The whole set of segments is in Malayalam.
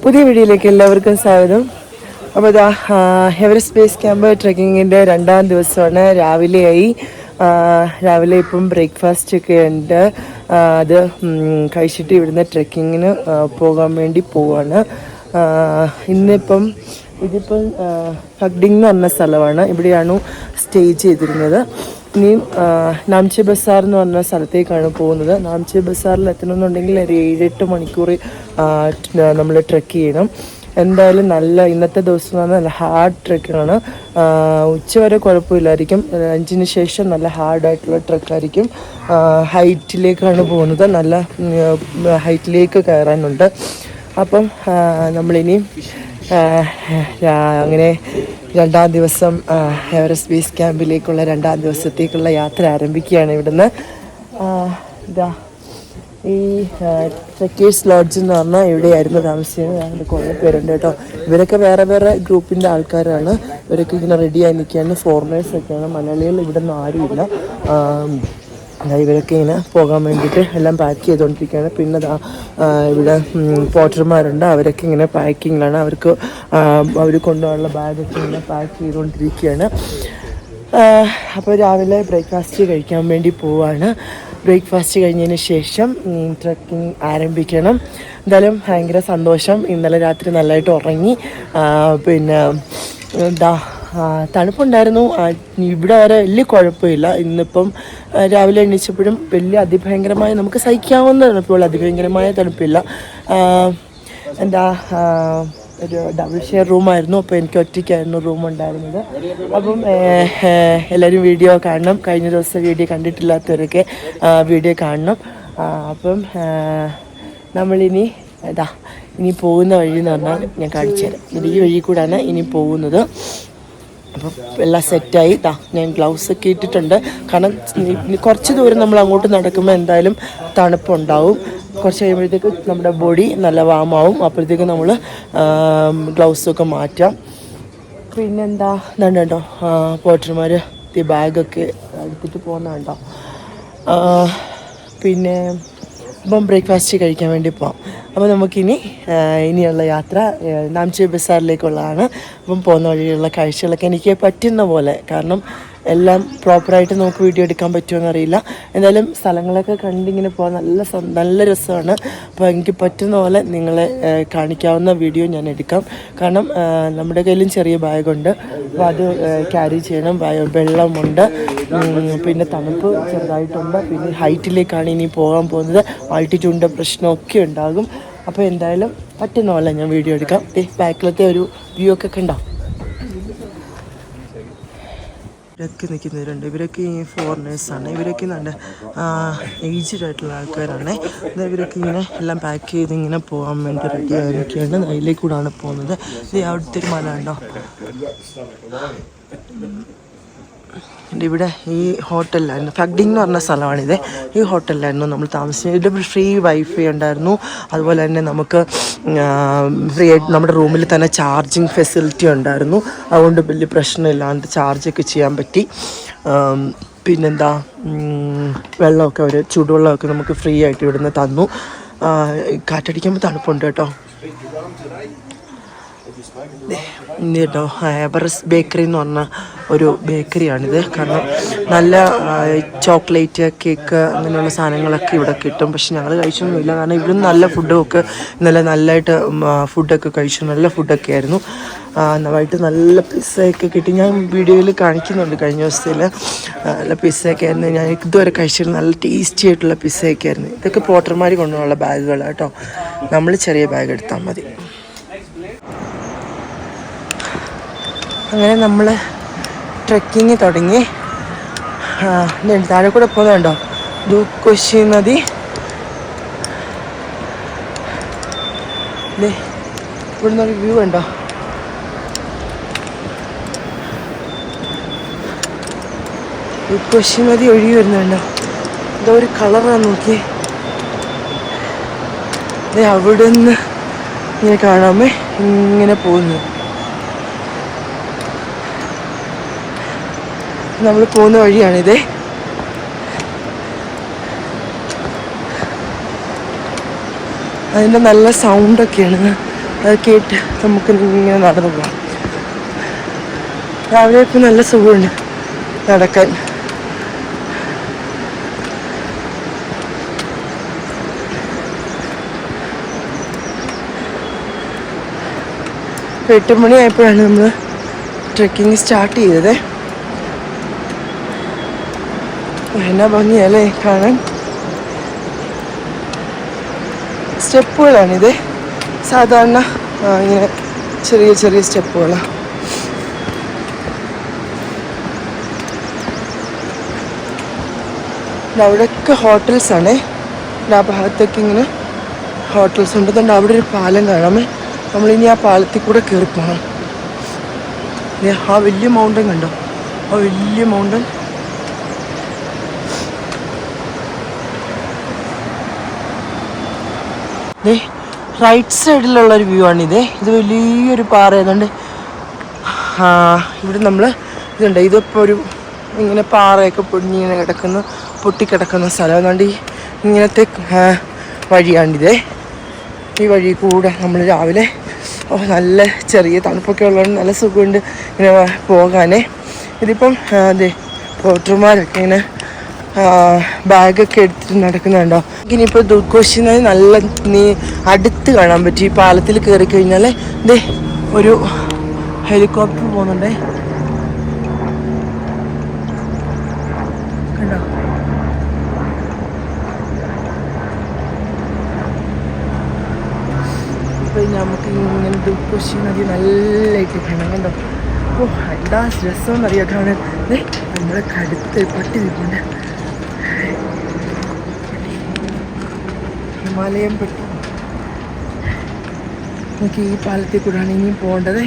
പുതിയ വീഡിയോയിലേക്ക് എല്ലാവർക്കും സ്വാഗതം. അപ്പോൾ ഇതാ എവറസ്റ്റ് ബേസ് ക്യാമ്പ് ട്രെക്കിങ്ങിൻ്റെ 2ാം ദിവസമാണ്. രാവിലെ ഇപ്പം ബ്രേക്ക്ഫാസ്റ്റ് ഒക്കെ ഉണ്ട്. അത് കഴിച്ചിട്ട് ഇവിടുന്ന് ട്രെക്കിങ്ങിന് പോകാൻ വേണ്ടി പോവാണ്. ഇതിപ്പം ഫഗ്ഡിങ് എന്ന് പറഞ്ഞ സ്ഥലമാണ്. ഇവിടെയാണ് സ്റ്റേ ചെയ്തിരുന്നത്. ഇനിയും നാംചെ ബസാർ എന്ന് പറഞ്ഞ സ്ഥലത്തേക്കാണ് പോകുന്നത്. നാംചെ ബസാറിൽ എത്തണമെന്നുണ്ടെങ്കിൽ ഒരു 7-8 മണിക്കൂർ നമ്മൾ ട്രെക്ക് ചെയ്യണം. എന്തായാലും ഇന്നത്തെ ദിവസം എന്ന് പറഞ്ഞാൽ നല്ല ഹാർഡ് ട്രെക്കാണ്. ഉച്ചവരെ കുഴപ്പമില്ലായിരിക്കും. 5-ന് ശേഷം നല്ല ഹാർഡായിട്ടുള്ള ട്രെക്കായിരിക്കും. ഹൈറ്റിലേക്കാണ് പോകുന്നത്. നല്ല ഹൈറ്റിലേക്ക് കയറാനുണ്ട്. അപ്പം നമ്മളിനി അങ്ങനെ 2ാം ദിവസം എവറസ്റ്റ് ബേസ് ക്യാമ്പിലേക്കുള്ള 2ാം ദിവസത്തേക്കുള്ള യാത്ര ആരംഭിക്കുകയാണ്. ഇവിടുന്ന് ഈ ട്രെക്കേഴ്സ് ലോഡ്ജ് എന്ന് പറഞ്ഞാൽ ഇവിടെയായിരുന്നു താമസിച്ചത്. ഞങ്ങളുടെ കുറേ പേരുണ്ട് കേട്ടോ. ഇവരൊക്കെ വേറെ വേറെ ഗ്രൂപ്പിൻ്റെ ആൾക്കാരാണ്. ഇവരൊക്കെ ഇങ്ങനെ റെഡിയായി നിൽക്കുകയാണ്. ഫോറിനേഴ്സൊക്കെയാണ്. മലയാളികൾ ഇവിടെ നിന്ന് ആരുമില്ല. ഇവരൊക്കെ ഇങ്ങനെ പോകാൻ വേണ്ടിയിട്ട് എല്ലാം പാക്ക് ചെയ്തുകൊണ്ടിരിക്കുകയാണ്. പിന്നെ ഇവിടെ പോർട്ടർമാരുണ്ട്. അവരൊക്കെ ഇങ്ങനെ പാക്കിങ്ങിലാണ്. അവർ കൊണ്ടുപോകാനുള്ള ബാഗൊക്കെ ഇങ്ങനെ പാക്ക് ചെയ്തുകൊണ്ടിരിക്കുകയാണ്. അപ്പോൾ രാവിലെ ബ്രേക്ക്ഫാസ്റ്റ് കഴിക്കാൻ വേണ്ടി പോവാണ്. ബ്രേക്ക്ഫാസ്റ്റ് കഴിഞ്ഞതിന് ശേഷം ട്രെക്കിങ് ആരംഭിക്കണം. എന്തായാലും ഭയങ്കര സന്തോഷം. ഇന്നലെ രാത്രി നല്ലതായിട്ട് ഉറങ്ങി. പിന്നെ തണുപ്പുണ്ടായിരുന്നു. ഇവിടെ വരെ വലിയ കുഴപ്പമില്ല. ഇന്നിപ്പം രാവിലെ എണീച്ചപ്പോഴും വലിയ അതിഭയങ്കരമായ നമുക്ക് സഹിക്കാവുന്ന തണുപ്പുള്ള അതിഭയങ്കരമായ തണുപ്പില്ല. ഒരു ഡബിൾ ഷെയർ റൂമായിരുന്നു. അപ്പോൾ എനിക്ക് ഒറ്റയ്ക്കായിരുന്നു റൂം ഉണ്ടായിരുന്നത്. അപ്പം എല്ലാവരും വീഡിയോ കാണണം. കഴിഞ്ഞ ദിവസം വീഡിയോ കണ്ടിട്ടില്ലാത്തവരൊക്കെ വീഡിയോ കാണണം. അപ്പം നമ്മളിനി ഇനി പോകുന്ന വഴി എന്ന് പറഞ്ഞാൽ ഞാൻ കാണിച്ചു തരാം. ഈ വഴി കൂടാണ് ഇനി പോകുന്നത്. അപ്പം എല്ലാം സെറ്റായി. ഞാൻ ഗ്ലൗസൊക്കെ ഇട്ടിട്ടുണ്ട്. കാരണം കുറച്ച് ദൂരം നമ്മൾ അങ്ങോട്ട് നടക്കുമ്പോൾ എന്തായാലും തണുപ്പുണ്ടാവും. കുറച്ച് കഴിയുമ്പോഴത്തേക്ക് നമ്മുടെ ബോഡി നല്ല വാമാവും. അപ്പോഴത്തേക്ക് നമ്മൾ ഗ്ലൗസൊക്കെ മാറ്റാം. പിന്നെന്താ കണ്ടോ പോർട്ടർമാർ ഈ ബാഗൊക്കെ എടുത്തിട്ട് പോകുന്നുണ്ടോ. പിന്നെ അപ്പം ബ്രേക്ക്ഫാസ്റ്റ് കഴിക്കാൻ വേണ്ടി പോകാം. അപ്പോൾ ഇനിയുള്ള യാത്ര നാംചെ ബസാറിലേക്കുള്ളതാണ്. അപ്പം പോകുന്ന വഴിയുള്ള കാഴ്ചകളൊക്കെ എനിക്ക് പറ്റുന്ന പോലെ, കാരണം എല്ലാം പ്രോപ്പറായിട്ട് നമുക്ക് വീഡിയോ എടുക്കാൻ പറ്റുമോ അറിയില്ല. എന്തായാലും സ്ഥലങ്ങളൊക്കെ കണ്ടിങ്ങനെ പോകാൻ നല്ല രസമാണ്. അപ്പോൾ എനിക്ക് പറ്റുന്ന പോലെ നിങ്ങളെ കാണിക്കാവുന്ന വീഡിയോ ഞാൻ എടുക്കാം. കാരണം നമ്മുടെ കയ്യിലും ചെറിയ ബാഗുണ്ട്. അപ്പോൾ അത് ക്യാരി ചെയ്യണം. വെള്ളമുണ്ട്. പിന്നെ തണുപ്പ് ചെറുതായിട്ടുണ്ട്. പിന്നെ ഹൈറ്റിലേക്കാണ് ഇനി പോകാൻ പോകുന്നത്. ആൾട്ടിറ്റ്യൂഡിൻ്റെ പ്രശ്നമൊക്കെ ഉണ്ടാകും. അപ്പോൾ എന്തായാലും പറ്റുന്ന പോലെ ഞാൻ വീഡിയോ എടുക്കാം. ബാക്കിലത്തെ ഒരു വ്യൂ ഒക്കെ കണ്ടോ. ഇവരൊക്കെ നിൽക്കുന്നവരുണ്ട്. ഇവരൊക്കെ ഈ ഫോറിനേഴ്സാണ്. ഇവരൊക്കെ നല്ല ഏജ്ഡ് ആയിട്ടുള്ള ആൾക്കാരാണ്. ഇവരൊക്കെ ഇങ്ങനെ എല്ലാം പാക്ക് ചെയ്ത് ഇങ്ങനെ പോകാൻ വേണ്ടി റെഡി ആയിരിക്കുകയാണ്. അതിലേക്കൂടാണ് പോകുന്നത്. ഇത് അവിടുത്തെ ഒരു മല ഉണ്ടോ. ഇവിടെ ഈ ഹോട്ടലിലായിരുന്നു, ഫഗ്ഡിങ് എന്ന് പറഞ്ഞ സ്ഥലമാണിത്. ഈ ഹോട്ടലിലായിരുന്നു നമ്മൾ താമസിച്ചത്. ഇവിടെ ഫ്രീ വൈഫൈ ഉണ്ടായിരുന്നു. അതുപോലെ തന്നെ നമുക്ക് ഫ്രീ ആയിട്ട് നമ്മുടെ റൂമിൽ തന്നെ ചാർജിങ് ഫെസിലിറ്റി ഉണ്ടായിരുന്നു. അതുകൊണ്ട് വലിയ പ്രശ്നമില്ലാണ്ട് ചാർജൊക്കെ ചെയ്യാൻ പറ്റി. പിന്നെന്താ വെള്ളമൊക്കെ ചൂടുവെള്ളമൊക്കെ നമുക്ക് ഫ്രീ ആയിട്ട് ഇവിടുന്ന് തന്നു. കാറ്റടിക്കുമ്പോൾ തണുപ്പുണ്ട് കേട്ടോ. കേട്ടോ എവറസ്റ്റ് ബേക്കറി എന്ന് പറഞ്ഞ ഒരു ബേക്കറിയാണിത്. കാരണം നല്ല ചോക്ലേറ്റ്, കേക്ക് അങ്ങനെയുള്ള സാധനങ്ങളൊക്കെ ഇവിടെ കിട്ടും. പക്ഷെ ഞങ്ങൾ കഴിച്ചൊന്നുമില്ല. കാരണം ഇവിടെ നല്ല ഫുഡൊക്കെ നല്ലതായിട്ട് ഫുഡൊക്കെ കഴിച്ചു. നല്ല ഫുഡൊക്കെ ആയിരുന്നു. നന്നായിട്ട് നല്ല പിസ്സയൊക്കെ കിട്ടി. ഞാൻ വീഡിയോയിൽ കാണിക്കുന്നുണ്ട്. കഴിഞ്ഞ ദിവസത്തിൽ നല്ല പിസ്സയൊക്കെ ആയിരുന്നു. ഞാൻ ഇതുവരെ കഴിച്ചിട്ട് നല്ല ടേസ്റ്റി ആയിട്ടുള്ള പിസ്സയൊക്കെ ആയിരുന്നു. ഇതൊക്കെ പോർട്ടർമാർ കൊണ്ടുള്ള ബാഗുകളാണ് കേട്ടോ. നമ്മൾ ചെറിയ ബാഗ് എടുത്താൽ മതി. അങ്ങനെ നമ്മൾ ട്രെക്കിങ് തുടങ്ങി. താഴെ കൂടെ പോകുന്നുണ്ടോ ദൂക്കോശി നദി. ഇവിടുന്ന് ഒരു വ്യൂ ഉണ്ടോ. ദൂക്കോശി നദി ഒഴുകി വരുന്നുണ്ടോ. എന്തോ ഒരു കളറാണ് നോക്കി. അവിടെ നിന്ന് ഇങ്ങനെ കാണാമേ ഇങ്ങനെ പോകുന്നു. നമ്മൾ പോകുന്ന വഴിയാണിത്. അതിൻ്റെ നല്ല സൗണ്ടൊക്കെയാണ്. അത് കേട്ട് നമുക്ക് ഇങ്ങനെ നടന്നു പോകാം. രാവിലെ ഇപ്പം നല്ല സുഖമുണ്ട് നടക്കാൻ. ഇപ്പോൾ 8 മണിയായപ്പോഴാണ് നമ്മൾ ട്രെക്കിങ് സ്റ്റാർട്ട് ചെയ്തത്. എന്നാ ഭംഗിയല്ലേ കാണാൻ. സ്റ്റെപ്പുകളാണിത്. സാധാരണ ഇങ്ങനെ ചെറിയ ചെറിയ സ്റ്റെപ്പുകളാണ്. അവിടെയൊക്കെ ഹോട്ടൽസാണ്. ആ ഭാഗത്തൊക്കെ ഇങ്ങനെ ഹോട്ടൽസ് ഉണ്ട്. അവിടെ ഒരു പാലം കാണാമേ. നമ്മളിനി ആ പാലത്തിൽ കൂടെ കയറി പോകണം. ആ വലിയ മൗണ്ടൻ കണ്ടോ? ആ വലിയ മൗണ്ടൻ. റൈറ്റ് സൈഡിലുള്ളൊരു വ്യൂ ആണിത്. ഇത് വലിയൊരു പാറ ഏതാണ്ട് ഇവിടെ നമ്മൾ ഇതുണ്ട്. ഇതിപ്പോൾ ഒരു ഇങ്ങനെ പാറയൊക്കെ പൊടിഞ്ഞിങ്ങനെ കിടക്കുന്ന പൊട്ടിക്കിടക്കുന്ന സ്ഥലം. അതുകൊണ്ട് ഇങ്ങനത്തെ വഴിയാണിത്. ഈ വഴി കൂടെ നമ്മൾ രാവിലെ നല്ല ചെറിയ തണുപ്പൊക്കെ ഉള്ളതുകൊണ്ട് നല്ല സുഖമുണ്ട് ഇങ്ങനെ പോകാനേ. ഇതിപ്പം അതെ വോട്ടർമാരൊക്കെ ഇങ്ങനെ ബാഗൊക്കെ എടുത്തിട്ട് നടക്കുന്നുണ്ടോ. ഇനിയിപ്പോൾ ദുൽഖോഷിനെ നല്ല അടുത്ത് കാണാൻ പറ്റും. ഈ പാലത്തിൽ കയറി കഴിഞ്ഞാൽ ദേ ഒരു ഹെലികോപ്റ്റർ പോകുന്നുണ്ടേ. കണ്ടോ? ഇപ്പം നമുക്ക് ഇങ്ങനെ ദുൽഖോഷി നദി നല്ലതായിട്ട് കാണാം. കണ്ടോ? എന്താ രസം അറിയാം കാണാൻ. നമ്മളെ കടുത്ത് പട്ടി നിൽക്കുന്നുണ്ട്. ഹിമാലയം പെട്ടി. നമുക്ക് ഈ പാലത്തിൽ കൂടെയാണ് ഇനിയും പോകേണ്ടത്.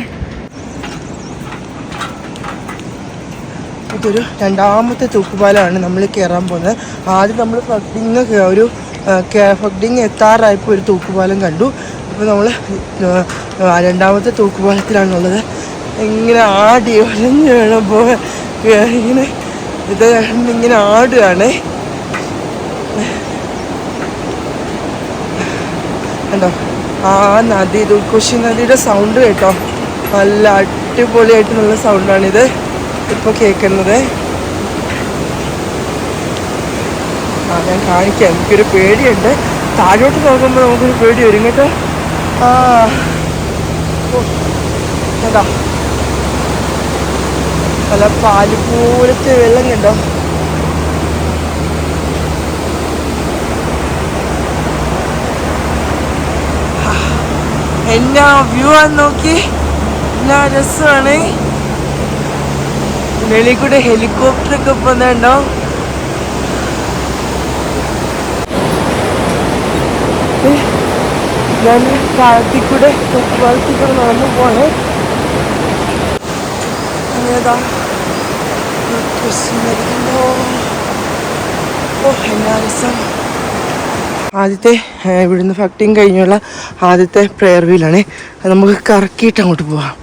ഇതൊരു രണ്ടാമത്തെ തൂക്കുപാലമാണ് നമ്മൾ കയറാൻ പോകുന്നത്. ആദ്യം നമ്മൾ ഫഗ്ഡിങ് എത്താറായപ്പോൾ ഒരു തൂക്കുപാലം കണ്ടു. അപ്പോൾ നമ്മൾ രണ്ടാമത്തെ തൂക്കുപാലത്തിലാണുള്ളത്. ഇങ്ങനെ ആടി ഒലഞ്ഞു വേണം പോകാൻ. ഇങ്ങനെ ഇത് ഇങ്ങനെ ആടുകയാണേ. കണ്ടോ ആ നദി, ദുൽഖോഷി നദിയുടെ സൗണ്ട് കേട്ടോ. നല്ല അടിപൊളിയായിട്ട് നല്ല സൗണ്ടാണിത് ഇപ്പോൾ കേൾക്കുന്നത്. ഞാൻ കാണിക്കാം. എനിക്കൊരു പേടിയുണ്ട്. താഴോട്ട് നോക്കുമ്പോൾ നമുക്കൊരു പേടി വരും കേട്ടോ. കേട്ടോ നല്ല പാല് പോലത്തെ വെള്ളം കണ്ടോ. എന്നാ വ്യൂ ആണ് നോക്കി. എന്നാ രസമാണ്. വെളിയിൽ കൂടെ ഹെലികോപ്റ്ററൊക്കെ പോകുന്നുണ്ടോ. ഞാൻ പാലത്തിൽ കൂടെ നടന്നു പോണേ. അങ്ങനെതാ എന്നാ രസം. ആദ്യത്തെ ഇവിടുന്ന് ഫക്ടിങ് കഴിഞ്ഞുള്ള ആദ്യത്തെ പ്രെയർ വീലാണ്. അത് നമുക്ക് കറക്കിയിട്ട് അങ്ങോട്ട് പോവാം.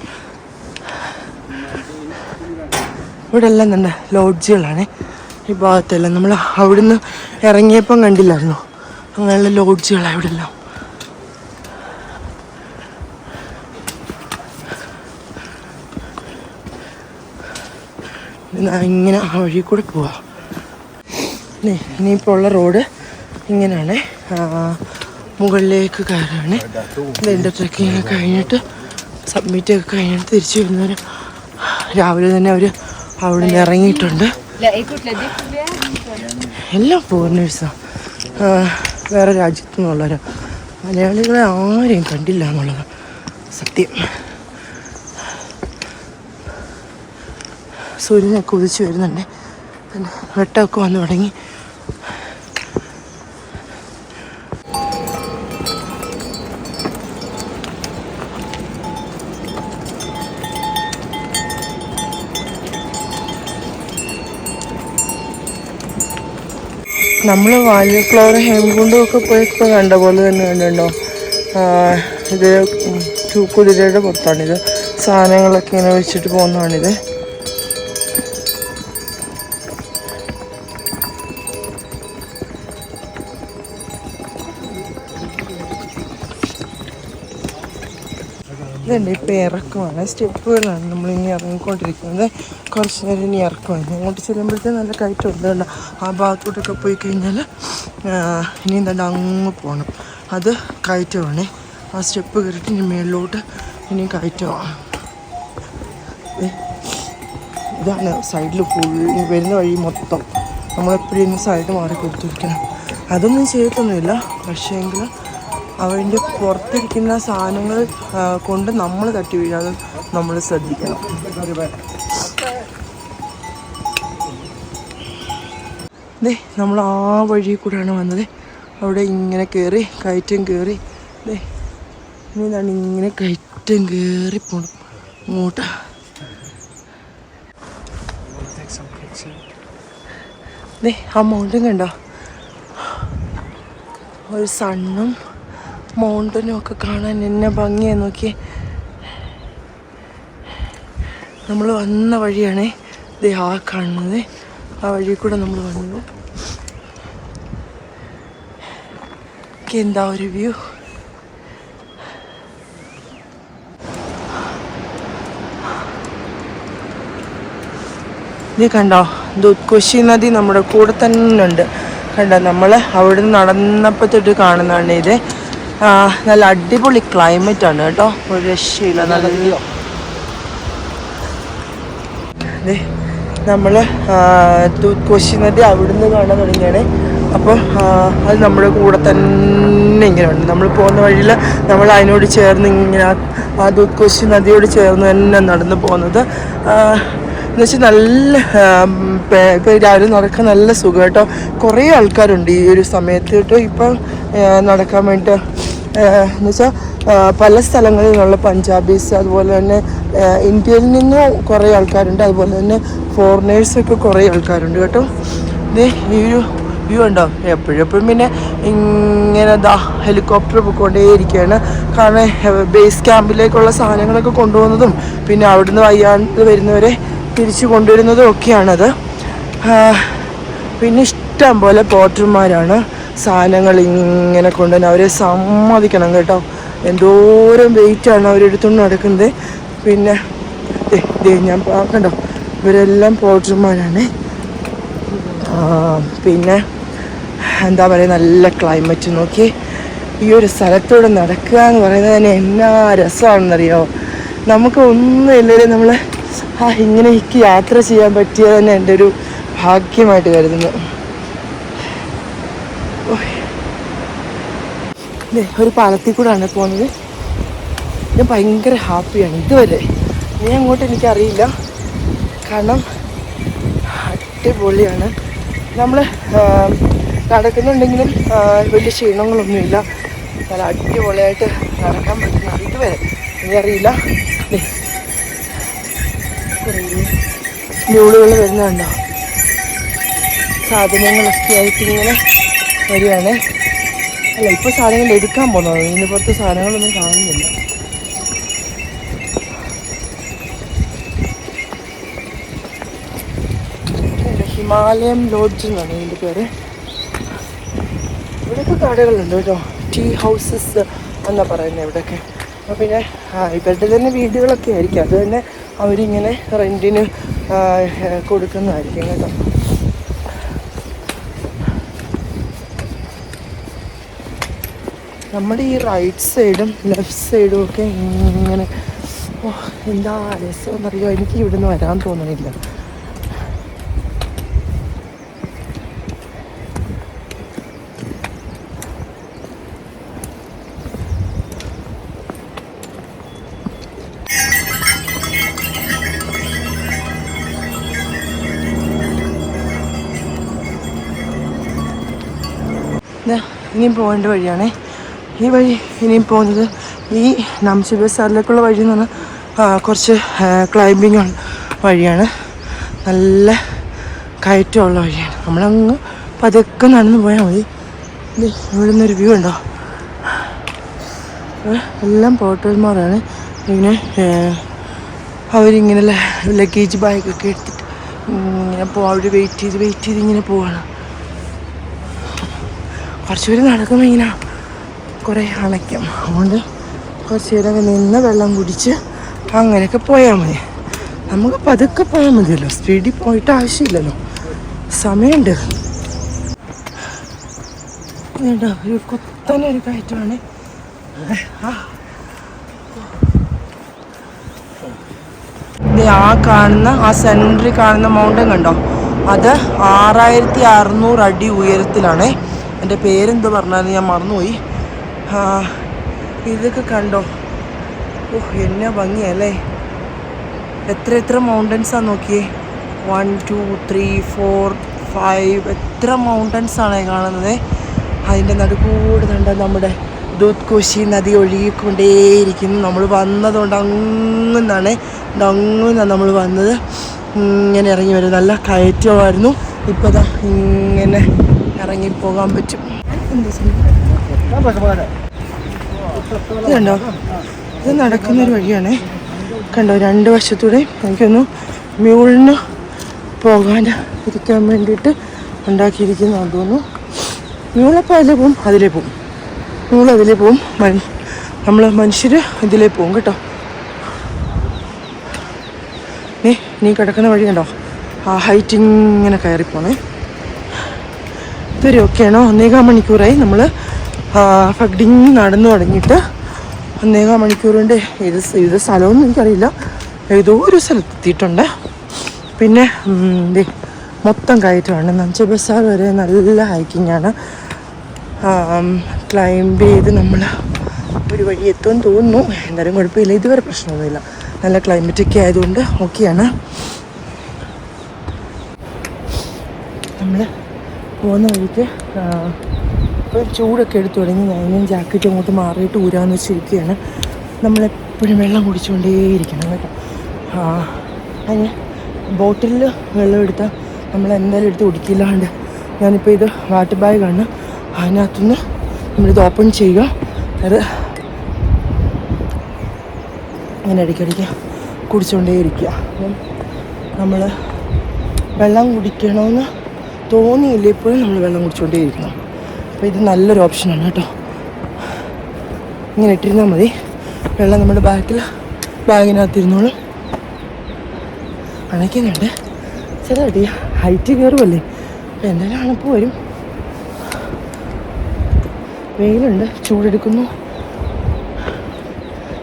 ഇവിടെ എല്ലാം തന്നെ ലോഡ്ജുകളാണ്. ഈ ഭാഗത്തെല്ലാം നമ്മൾ അവിടുന്ന് ഇറങ്ങിയപ്പം കണ്ടില്ലായിരുന്നു. അങ്ങനെയുള്ള ലോഡ്ജുകളാണ് ഇവിടെ എല്ലാം. ഇങ്ങനെ ആ വഴി കൂടെ പോവാം. ഇനിയിപ്പോൾ ഉള്ള റോഡ് ഇങ്ങനെയാണ്. മുകളിലേക്ക് കയറാണ്. ഇതിൻ്റെ ട്രെക്കിങ് കഴിഞ്ഞിട്ട് സബ്മിറ്റൊക്കെ കഴിഞ്ഞിട്ട് തിരിച്ചു വരുന്നവർ രാവിലെ തന്നെ അവർ അവിടെ നിന്ന് ഇറങ്ങിയിട്ടുണ്ട്. എല്ലാം ഫോറിനേഴ്സാണ്, വേറെ രാജ്യത്തു നിന്നുള്ളവർ. മലയാളികളെ ആരെയും കണ്ടില്ല എന്നുള്ളത് സത്യം. സൂര്യനൊക്കെ ഉദിച്ച് വരുന്നുണ്ട്. വെട്ടമൊക്കെ വന്നു തുടങ്ങി. നമ്മൾ വാല്യഫ്ലവർ ഹെംകുണ്ടും ഒക്കെ പോയപ്പോൾ കണ്ട പോലെ തന്നെ കണ്ടുണ്ടോ. ഇത് കുതിരയുടെ പുറത്താണിത്. സാധനങ്ങളൊക്കെ ഇങ്ങനെ വെച്ചിട്ട് പോകുന്നതാണിത്. ഇതുണ്ട് ഇപ്പം ഇറക്കമാണ്, സ്റ്റെപ്പുകളാണ് നമ്മളിനി ഇറങ്ങിക്കൊണ്ടിരിക്കുന്നത്. കുറച്ച് നേരം ഇനി ഇറക്കമാണ്. അങ്ങോട്ട് ചെല്ലുമ്പോഴത്തേക്കും നല്ല കയറ്റമുണ്ട്. കണ്ട ആ ഭാഗത്തോട്ടൊക്കെ പോയി കഴിഞ്ഞാൽ ഇനി എന്താണ്ട് അങ്ങ് പോകണം. അത് കയറ്റമാണ്. ആ സ്റ്റെപ്പ് കയറിയിട്ട് ഇനി മേളിലോട്ട് ഇനി കയറ്റമാണ്. ഇതാണ് സൈഡിൽ ഫുൾ വരുന്ന വഴി മൊത്തം നമ്മളെപ്പോഴും സൈഡ് മാറി കൊടുത്തിരിക്കണം. അതൊന്നും ചെയ്യത്തൊന്നുമില്ല, പക്ഷേങ്കിൽ അവൻ്റെ പുറത്തിരിക്കുന്ന സാധനങ്ങൾ കൊണ്ട് നമ്മൾ തട്ടി വീഴാതെ നമ്മൾ ശ്രദ്ധിക്കണം. നമ്മൾ ആ വഴി കൂടെയാണ് വന്നത്. അവിടെ ഇങ്ങനെ കയറി കയറ്റം കയറി ഇനി എന്താണ് ഇങ്ങനെ കയറ്റം കയറി പോകണം ഇങ്ങോട്ട്. ആ മൗണ്ടൻ കണ്ടോ, ഒരു സണ്ണും മൗണ്ടനും ഒക്കെ കാണാൻ എന്നെ ഭംഗിയായി. നോക്കി നമ്മൾ വന്ന വഴിയാണേ ആ കാണുന്നത്. ആ വഴി കൂടെ നമ്മൾ വന്നു. എന്താ ഒരു വ്യൂ. ഇത് കണ്ടോ, ദുത്കോശി നദി നമ്മുടെ കൂടെ തന്നെ ഉണ്ട്. കണ്ടോ, നമ്മൾ അവിടെ നിന്ന് നടന്നപ്പോൾ തൊട്ട് കാണുന്നതാണ് ഇത്. നല്ല അടിപൊളി ക്ലൈമറ്റ് ആണ് കേട്ടോ, ഒരു രക്ഷയില്ല. നല്ല നമ്മൾ ദുത്കോശി നദി അവിടുന്ന് കാണാൻ തുടങ്ങിയാണ്. അപ്പോൾ അത് നമ്മുടെ കൂടെ തന്നെ ഇങ്ങനെ ഉണ്ട്. നമ്മൾ പോകുന്ന വഴിയിൽ നമ്മൾ അതിനോട് ചേർന്ന് ഇങ്ങനെ ആ ദുത്കോശി നദിയോട് ചേർന്ന് തന്നെ നടന്നു പോകുന്നത്. എന്നുവെച്ചാൽ നല്ല ഇപ്പോൾ രാവിലെ നടക്കാൻ നല്ല സുഖം കേട്ടോ. കുറേ ആൾക്കാരുണ്ട് ഈ ഒരു സമയത്ത് കേട്ടോ ഇപ്പം നടക്കാൻ വേണ്ടിയിട്ട്. എന്നുവെച്ചാൽ പല സ്ഥലങ്ങളിൽ നിന്നുള്ള പഞ്ചാബീസ്, അതുപോലെ തന്നെ ഇന്ത്യയിൽ നിന്നും കുറേ ആൾക്കാരുണ്ട്, അതുപോലെ തന്നെ ഫോറിനേഴ്സൊക്കെ കുറേ ആൾക്കാരുണ്ട് കേട്ടോ. ഈ ഒരു വ്യൂ ഉണ്ടോ, എപ്പോഴും പിന്നെ ഇങ്ങനെ ഹെലികോപ്റ്റർ പോയിക്കൊണ്ടേയിരിക്കുകയാണ്. കാരണം ബേസ് ക്യാമ്പിലേക്കുള്ള സാധനങ്ങളൊക്കെ കൊണ്ടുപോകുന്നതും പിന്നെ അവിടുന്ന് വയ്യാണ്ട് വരുന്നവരെ തിരിച്ചു കൊണ്ടുവരുന്നതും ഒക്കെയാണത്. പിന്നെ ഇഷ്ടം പോലെ പോർട്ടർമാരാണ് സാധനങ്ങൾ ഇങ്ങനെ കൊണ്ടുവന്ന്. അവരെ സമ്മതിക്കണം കേട്ടോ, എന്തോരം വെയിറ്റാണ് അവരെടുത്തുകൊണ്ട് നടക്കുന്നത്. പിന്നെ ഞാൻ കണ്ടോ, ഇവരെല്ലാം പോർട്ടർമാരാണ്. പിന്നെ എന്താ പറയുക, നല്ല ക്ലൈമറ്റ്. നോക്കി ഈ ഒരു സ്ഥലത്തൂടെ നടക്കുക എന്ന് പറയുന്നത് തന്നെ എന്നാ രസമാണെന്നറിയോ. നമുക്ക് ഒന്നും ഇല്ലെങ്കിൽ നമ്മൾ ഇങ്ങനെയൊക്കെ യാത്ര ചെയ്യാൻ പറ്റിയത് തന്നെ എൻ്റെ ഒരു ഭാഗ്യമായിട്ട് കരുതുന്നു. ഒരു പാലത്തിൽ കൂടെയാണ് പോകുന്നത്. ഞാൻ ഭയങ്കര ഹാപ്പിയാണ് ഇതുവരെ. ഇനി അങ്ങോട്ട് എനിക്കറിയില്ല, കാരണം അടിപൊളിയാണ്. നമ്മൾ നടക്കുന്നുണ്ടെങ്കിലും വലിയ ക്ഷീണങ്ങളൊന്നുമില്ല. നല്ല അടിപൊളിയായിട്ട് നടക്കാൻ പറ്റുന്നത് ഇതുവരെ. എനിക്കറിയില്ല, മ്യൂളുകൾ വരുന്നുണ്ടോ, സാധനങ്ങളൊക്കെ ആയിട്ട് ഇങ്ങനെ വരികയാണ്. അല്ല, ഇപ്പോൾ സാധനങ്ങൾ എടുക്കാൻ പോകുന്നത്, ഇതിന് പുറത്ത് സാധനങ്ങളൊന്നും കാണുന്നില്ല. ഹിമാലയം ലോഡ്ജ് എന്നാണ് ഇതിൻ്റെ പേര്. ഇവിടെയൊക്കെ കടകളുണ്ട് കേട്ടോ, ടീ ഹൗസസ് എന്നാണ് പറയുന്നത് ഇവിടെയൊക്കെ. അപ്പോൾ പിന്നെ ഇവരുടെ തന്നെ വീടുകളൊക്കെ ആയിരിക്കും, അത് തന്നെ അവരിങ്ങനെ റെൻറ്റിന് കൊടുക്കുന്നതായിരിക്കും കേട്ടോ. നമ്മുടെ ഈ റൈറ്റ് സൈഡും ലെഫ്റ്റ് സൈഡും ഒക്കെ ഇങ്ങനെ എന്താ രസമെന്നറിയോ. എനിക്ക് ഇവിടുന്ന് വരാൻ തോന്നുന്നില്ല. ഇനിയും പോകേണ്ട വഴിയാണേ ഈ വഴി. ഇനിയും പോകുന്നത് ഈ നാംചി ബസാറിലേക്കുള്ള വഴി എന്ന് പറഞ്ഞാൽ കുറച്ച് ക്ലൈമ്പിങ് വഴിയാണ്, നല്ല കയറ്റമുള്ള വഴിയാണ്. നമ്മളങ്ങ് പതുക്കെ നടന്നു പോയാൽ മതി. ഇവിടെ നിന്നൊരു വ്യൂ ഉണ്ടോ, എല്ലാം പോർട്ടർമാരാണ്. ഇങ്ങനെ അവരിങ്ങനെ ലഗേജ് ബാഗൊക്കെ എടുത്തിട്ട് ഇങ്ങനെ അവർ വെയിറ്റ് ചെയ്ത് ഇങ്ങനെ പോവാണ്. കുറച്ച് പേര് നടക്കുമ്പോൾ ഇങ്ങനെ കുറേ അണയ്ക്കും, അതുകൊണ്ട് കുറച്ച് നേരം നിന്ന് വെള്ളം കുടിച്ച് അങ്ങനെയൊക്കെ പോയാൽ മതി. നമുക്ക് പതുക്കെ പോയാൽ മതിയല്ലോ, സ്പീഡിൽ പോയിട്ട് ആവശ്യമില്ലല്ലോ, സമയമുണ്ട്. ഒരു കുത്തനെ ഒരു കയറ്റമാണ്. ആ കാണുന്ന ആ സെൻറ്ററിൽ കാണുന്ന മൗണ്ടൻ കണ്ടോ, അത് 6600 അടി ഉയരത്തിലാണ്. എൻ്റെ പേരെന്തോ പറഞ്ഞാൽ ഞാൻ മറന്നുപോയി. ഇതൊക്കെ കണ്ടോ, എന്നാ ഭംഗിയല്ലേ. എത്ര മൗണ്ടൻസാണ് നോക്കിയേ, 1 2 3 4 5 എത്ര മൗണ്ടൻസാണ് കാണുന്നത്. അതിൻ്റെ നടുക്കൂടെ കണ്ട നമ്മുടെ ദൂത് കോശി നദി ഒഴുകിക്കൊണ്ടേയിരിക്കുന്നു. നമ്മൾ വന്നതുകൊണ്ട് അങ്ങുന്നാണ് നമ്മൾ വന്നത്. ഇങ്ങനെ ഇറങ്ങി വരും, നല്ല കയറ്റമായിരുന്നു. ഇപ്പോൾ ദാ ഇങ്ങനെ ഇറങ്ങിപ്പോകാൻ പറ്റും. ഇതുണ്ടോ, ഇത് നടക്കുന്നൊരു വഴിയാണ് കണ്ടോ. 2 വശത്തൂടെ എനിക്കൊന്ന് മ്യൂളിന് പോകാൻ ഇരിക്കാൻ വേണ്ടിയിട്ട് ഉണ്ടാക്കിയിരിക്കുന്നതാണെന്ന് തോന്നുന്നു. മ്യൂളപ്പോൾ അതിലേ പോവും, അതിലേ പോവും, മ്യൂൾ അതിലേ പോവും, നമ്മൾ മനുഷ്യർ ഇതിലേ പോവും കേട്ടോ. നീ കിടക്കുന്ന വഴി കണ്ടോ, ആ ഹൈറ്റ് ഇങ്ങനെ കയറിപ്പോണേ. ഇതൊരു ഒക്കെയാണോ, 1.25 മണിക്കൂറായി നമ്മൾ ഫഗ്ഡിങ് നടന്നു തുടങ്ങിയിട്ട്. 1.25 മണിക്കൂറിൻ്റെ ഇത് സ്ഥലമൊന്നും എനിക്കറിയില്ല, ഏതോ ഒരു സ്ഥലത്തെത്തിയിട്ടുണ്ട്. പിന്നെ മൊത്തം കയറ്റമാണ്. നഞ്ച ബസാർ വരെ നല്ല ഹൈക്കിങ്ങാണ്. ക്ലൈംബ് ചെയ്ത് നമ്മൾ ഒരു വഴി എത്തുമെന്ന് തോന്നുന്നു. എന്തായാലും കുഴപ്പമില്ല, ഇതുവരെ പ്രശ്നമൊന്നുമില്ല. നല്ല ക്ലൈമറ്റൊക്കെ ആയതുകൊണ്ട് ഓക്കെയാണ്. നമ്മൾ പോകുന്ന വഴിക്ക് ഇപ്പോൾ ചൂടൊക്കെ എടുത്തു തുടങ്ങി. ഞാൻ ജാക്കറ്റ് അങ്ങോട്ട് മാറിയിട്ട് ഊരാന്ന് വെച്ചിരിക്കുകയാണ്. നമ്മളെപ്പോഴും വെള്ളം കുടിച്ചുകൊണ്ടേയിരിക്കണം കേട്ടോ. അതിന് ബോട്ടിലിൽ വെള്ളം എടുത്താൽ നമ്മൾ എന്തായാലും എടുത്ത് കുടിക്കില്ലാണ്ട്, ഞാനിപ്പോൾ ഇത് വാട്ടർ ബാഗാണ്, അതിനകത്തുനിന്ന് നമ്മളിത് ഓപ്പൺ ചെയ്യുക. അത് അങ്ങനെ ഇടയ്ക്കിടയ്ക്ക് കുടിച്ചുകൊണ്ടേയിരിക്കുക. അപ്പം നമ്മൾ വെള്ളം കുടിക്കണമെന്ന് തോന്നിയില്ല, ഇപ്പോഴും നമ്മൾ വെള്ളം കുടിച്ചുകൊണ്ടേയിരിക്കണം. അപ്പോൾ ഇത് നല്ലൊരു ഓപ്ഷനാണ് കേട്ടോ. ഇങ്ങനെ ഇട്ടിരുന്നാൽ മതി, വെള്ളം നമ്മുടെ ബാഗിനകത്തിരുന്നോളും. അണയ്ക്കുന്നുണ്ട് ചെറുതായിട്ട്, ഹൈറ്റ് കയറുമല്ലേ, അപ്പോൾ എന്തായാലും അണപ്പ് വരും. വെയിലുണ്ട്, ചൂടെടുക്കുന്നു.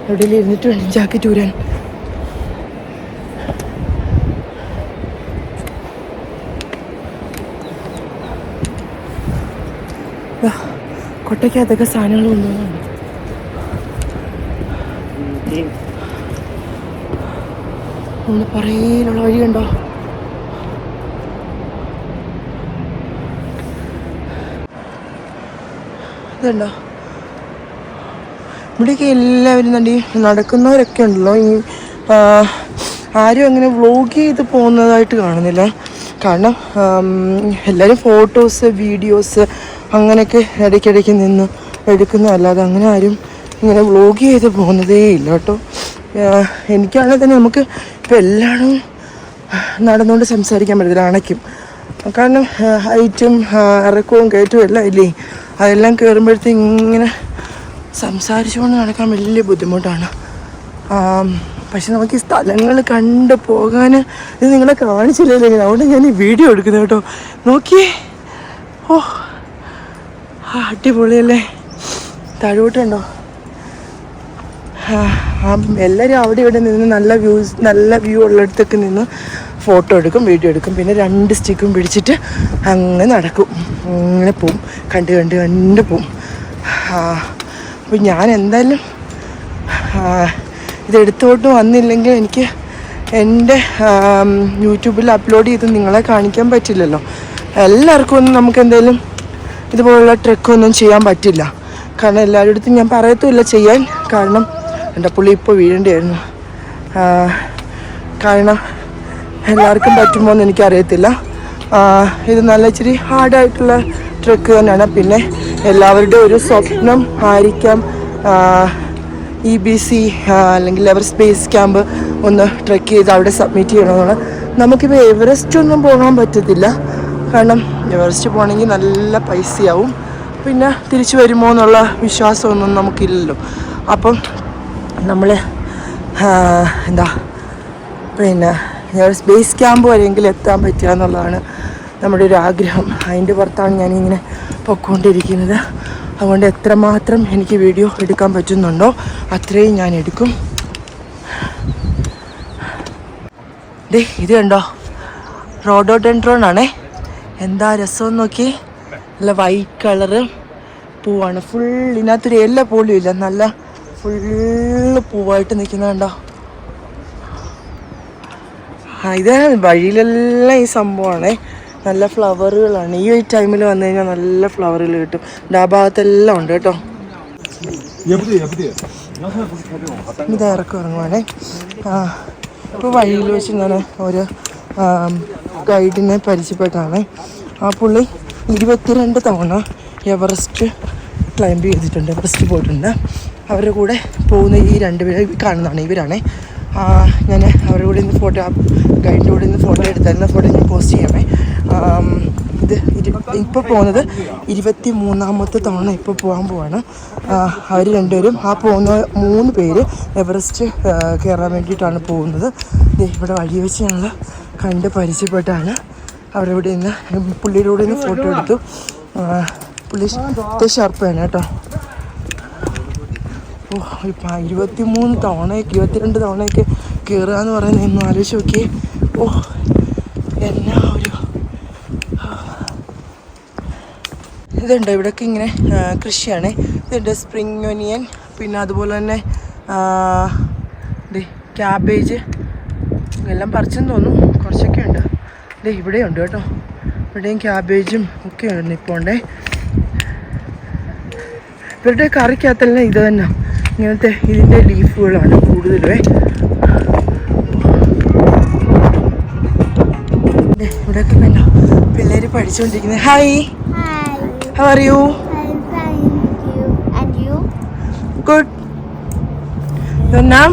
എവിടെയെങ്കിലും ഇരുന്നിട്ട് വേണം ജാക്കറ്റ് ഊരാൻ. കൊട്ടയ്ക്കകത്തൊക്കെ സാധനങ്ങൾ കൊണ്ടുപോകുന്നുണ്ട്. നമ്മൾ പറയിലുള്ള വഴി കണ്ടോ, ഇതുണ്ടോ. ഇവിടെയൊക്കെ എല്ലാവരും തന്നെ നടക്കുന്നവരൊക്കെ ഉണ്ടല്ലോ. ഈ ആരും അങ്ങനെ വ്ളോഗ് ചെയ്ത് പോകുന്നതായിട്ട് കാണുന്നില്ല. കാരണം എല്ലാവരും ഫോട്ടോസ് വീഡിയോസ് അങ്ങനെയൊക്കെ ഇടയ്ക്കിടയ്ക്ക് നിന്ന് എടുക്കുന്നതല്ലാതെ അങ്ങനെ ആരും ഇങ്ങനെ വ്ളോഗ് ചെയ്ത് പോകുന്നതേ ഇല്ല കേട്ടോ. എനിക്കാണെങ്കിൽ തന്നെ നമുക്ക് ഇപ്പോൾ എല്ലാവരും നടന്നുകൊണ്ട് സംസാരിക്കാൻ പറ്റത്തില്ല, അണയ്ക്കും. കാരണം ഹൈറ്റും ഇറക്കവും കയറ്റവും എല്ലാം ഇല്ലേ, അതെല്ലാം കയറുമ്പോഴത്തേക്ക് ഇങ്ങനെ സംസാരിച്ചുകൊണ്ട് നടക്കാൻ വലിയ ബുദ്ധിമുട്ടാണ്. പക്ഷെ നമുക്ക് ഈ സ്ഥലങ്ങൾ കണ്ട് പോകാൻ ഇത് നിങ്ങളെ കാണിച്ചില്ലല്ലോ, അതുകൊണ്ട് ഞാൻ ഈ വീഡിയോ എടുക്കുന്നത് കേട്ടോ. നോക്കിയേ, ഓ അടിപൊളിയല്ലേ. താഴോട്ടുണ്ടോ, എല്ലാവരും അവിടെ ഇവിടെ നിന്ന് നല്ല വ്യൂ ഉള്ളിടത്തൊക്കെ നിന്ന് ഫോട്ടോ എടുക്കും, വീഡിയോ എടുക്കും. പിന്നെ 2 സ്റ്റിക്കും പിടിച്ചിട്ട് അങ്ങനെ നടക്കും, അങ്ങനെ പോവും, കണ്ട് പോവും. അപ്പോൾ ഞാൻ എന്തായാലും ഇതെടുത്തോട്ട് വന്നില്ലെങ്കിൽ എനിക്ക് എൻ്റെ യൂട്യൂബിൽ അപ്ലോഡ് ചെയ്ത് നിങ്ങളെ കാണിക്കാൻ പറ്റില്ലല്ലോ. എല്ലാവർക്കും ഒന്നും നമുക്ക് എന്തായാലും ഇതുപോലുള്ള ട്രെക്കൊന്നും ചെയ്യാൻ പറ്റില്ല. കാരണം എല്ലാവരുടെ അടുത്തും ഞാൻ പറയത്തുമില്ല ചെയ്യാൻ. കാരണം എൻ്റെ പുള്ളി ഇപ്പോൾ വീഴേണ്ടിയായിരുന്നു. കാരണം എല്ലാവർക്കും പറ്റുമോ എന്ന് എനിക്കറിയത്തില്ല. ഇത് നല്ല ഇച്ചിരി ഹാർഡായിട്ടുള്ള ട്രെക്ക് തന്നെയാണ്. പിന്നെ എല്ലാവരുടെയും ഒരു സ്വപ്നം ആയിരിക്കാം EBC അല്ലെങ്കിൽ എവറസ്റ്റ് ബേസ് ക്യാമ്പ് ഒന്ന് ട്രെക്ക് ചെയ്ത് അവിടെ സബ്മിറ്റ് ചെയ്യണമെന്നുള്ള. നമുക്കിപ്പോൾ എവറസ്റ്റ് ഒന്നും പോകാൻ പറ്റത്തില്ല, കാരണം എവറസ്റ്റ് പോകണമെങ്കിൽ നല്ല പൈസയാവും. പിന്നെ തിരിച്ചു വരുമോ എന്നുള്ള വിശ്വാസമൊന്നും നമുക്കില്ലല്ലോ. അപ്പം നമ്മൾ എന്താ പിന്നെ ബേസ് ക്യാമ്പ് വരെയെങ്കിലും എത്താൻ പറ്റുക എന്നുള്ളതാണ് നമ്മുടെ ഒരു ആഗ്രഹം. അതിൻ്റെ പുറത്താണ് ഞാനിങ്ങനെ പൊയ്ക്കൊണ്ടിരിക്കുന്നത്. അതുകൊണ്ട് എത്രമാത്രം എനിക്ക് വീഡിയോ എടുക്കാൻ പറ്റുന്നുണ്ടോ അത്രയും ഞാൻ എടുക്കും. ഇത് കണ്ടോ, റോഡോഡെൻഡ്രോൺ ആണേ. എന്താ രസമെന്ന് നോക്കി. നല്ല വൈറ്റ് കളറ് പൂവാണ്. ഫുൾ ഇതിനകത്തൊരു എല്ലാ പോലും ഇല്ല, നല്ല ഫുള്ള് പൂവായിട്ട് നിൽക്കുന്ന കണ്ടോ. ഇത് വഴിയിലെല്ലാം ഈ സംഭവമാണേ. നല്ല ഫ്ലവറുകളാണ്. ഈ ഒരു ടൈമിൽ വന്നു കഴിഞ്ഞാൽ നല്ല ഫ്ലവറുകൾ കിട്ടും. ആ ഭാഗത്തെല്ലാം ഉണ്ട് കേട്ടോ. ഇത് ഇറക്കം ഇറങ്ങുവാണേ. ഇപ്പോൾ വഴിയിൽ വെച്ച് ഞാൻ ഒരു ഗൈഡിനെ പരിചയപ്പെട്ടാണ്. ആ പുള്ളി 22 തവണ എവറസ്റ്റ് ക്ലൈംബ് ചെയ്തിട്ടുണ്ട്, എവറസ്റ്റ് പോയിട്ടുണ്ട്. അവരുടെ കൂടെ പോകുന്ന ഈ 2 പേര് കാണുന്നതാണ്, ഇവരാണേ. ഞാൻ അവരുടെ കൂടെ ഇന്ന് ഫോട്ടോ, ഗൈഡിൻ്റെ കൂടെ ഇന്ന് ഫോട്ടോ എടുത്തായിരുന്നു. ഫോട്ടോ ഞാൻ പോസ്റ്റ് ചെയ്യാമേ. ഇത് ഇപ്പോൾ പോകുന്നത് 23ാമത്തെ തവണ ഇപ്പോൾ പോകാൻ പോവാണ്. അവർ 2 പേരും, ആ പോകുന്ന 3 പേര് എവറസ്റ്റ് കയറാൻ വേണ്ടിയിട്ടാണ് പോകുന്നത്. ഇവിടെ വഴി വെച്ച് ഞങ്ങൾ കണ്ട് പരിചയപ്പെട്ടാണ്. അവരവിടെ നിന്ന് പുള്ളിയുടെ കൂടെ നിന്ന് ഫോട്ടോ എടുത്തു. പുള്ളി ഷർപ്പാണ് കേട്ടോ. 23 തവണയൊക്കെ 22 തവണയൊക്കെ കയറുക എന്ന് പറയുന്നത് ഒന്ന് ആലോചിച്ച് നോക്കിയേ. എന്നാ ഒരു ഇതുണ്ട് ഇവിടെയൊക്കെ ഇങ്ങനെ കൃഷിയാണ്. ഇതുണ്ട് സ്പ്രിംഗ് ഒനിയൻ, പിന്നെ അതുപോലെ തന്നെ ക്യാബേജ് എല്ലാം പറിച്ചെന്ന് തോന്നുന്നു, കുറച്ചൊക്കെ ഉണ്ട്. ഇവിടെയുണ്ട് കേട്ടോ, ഇവിടെയും ക്യാബേജും ഒക്കെ ഉണ്ട് ഇപ്പോൾ ഉണ്ടേ. ഇവരുടെ കറിക്കകത്തെല്ലാം ഇത് തന്നെ, ഇങ്ങനത്തെ ഇതിൻ്റെ ലീഫുകളാണ് കൂടുതലുമേ. ഇവിടെയൊക്കെ വേണ്ട പിള്ളേർ പഠിച്ചുകൊണ്ടിരിക്കുന്നത്. Hi, how are you? I'm fine, thank you. And you? Good. Your name?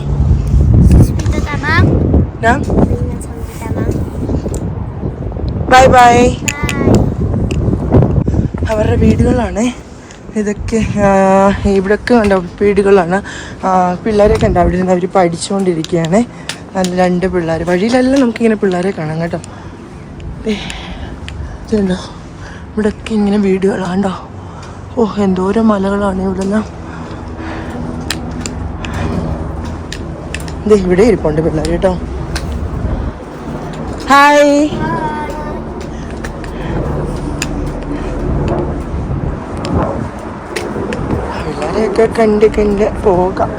Suspita Tamang. Name? Suspita Tamang. Bye bye. Bye. അവരുടെ വീടുകളാണ് ഇതൊക്കെ. ഇവിടെയൊക്കെ ഉണ്ട് വീടുകളാണ്. പിള്ളേരൊക്കെ ഉണ്ട് അവിടെ നിന്ന്. അവർ പഠിച്ചുകൊണ്ടിരിക്കുകയാണ്. നല്ല 2 പിള്ളേർ. വഴിയിലെല്ലാം നമുക്കിങ്ങനെ പിള്ളേരെ കാണാം കേട്ടോ. ഇതുണ്ടോ, ഇവിടെയൊക്കെ ഇങ്ങനെ വീടുകളാണ്ടോ. എന്തോരം മലകളാണ് ഇവിടെ നിന്ന്. ഇവിടെ ഇരിപ്പുണ്ട് പിള്ളേർ കേട്ടോ. ഹായ്, പിള്ളേരെയൊക്കെ കണ്ട് പോകാം.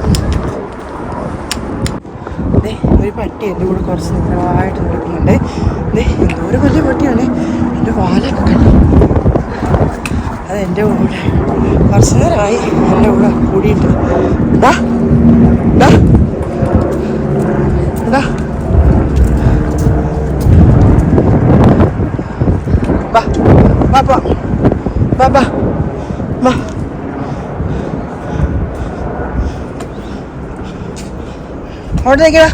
ഒരു പട്ടി എൻ്റെ കൂടെ കുറച്ച് നേരമായിട്ട് നടക്കുന്നുണ്ട്. എന്തോരം വലിയ പട്ടിയാണ്. എൻ്റെ വാലൊക്കെ കണ്ടു. അത് എൻ്റെ കൂടെ കുറച്ച് നേരമായി എൻ്റെ കൂടെ കൂടിയിട്ട്. ഇതാ ഇതാ ഇതാ ബാ ബാ ബാ ബാ ബാ ബാ. അവിടെ നിൽക്കണ.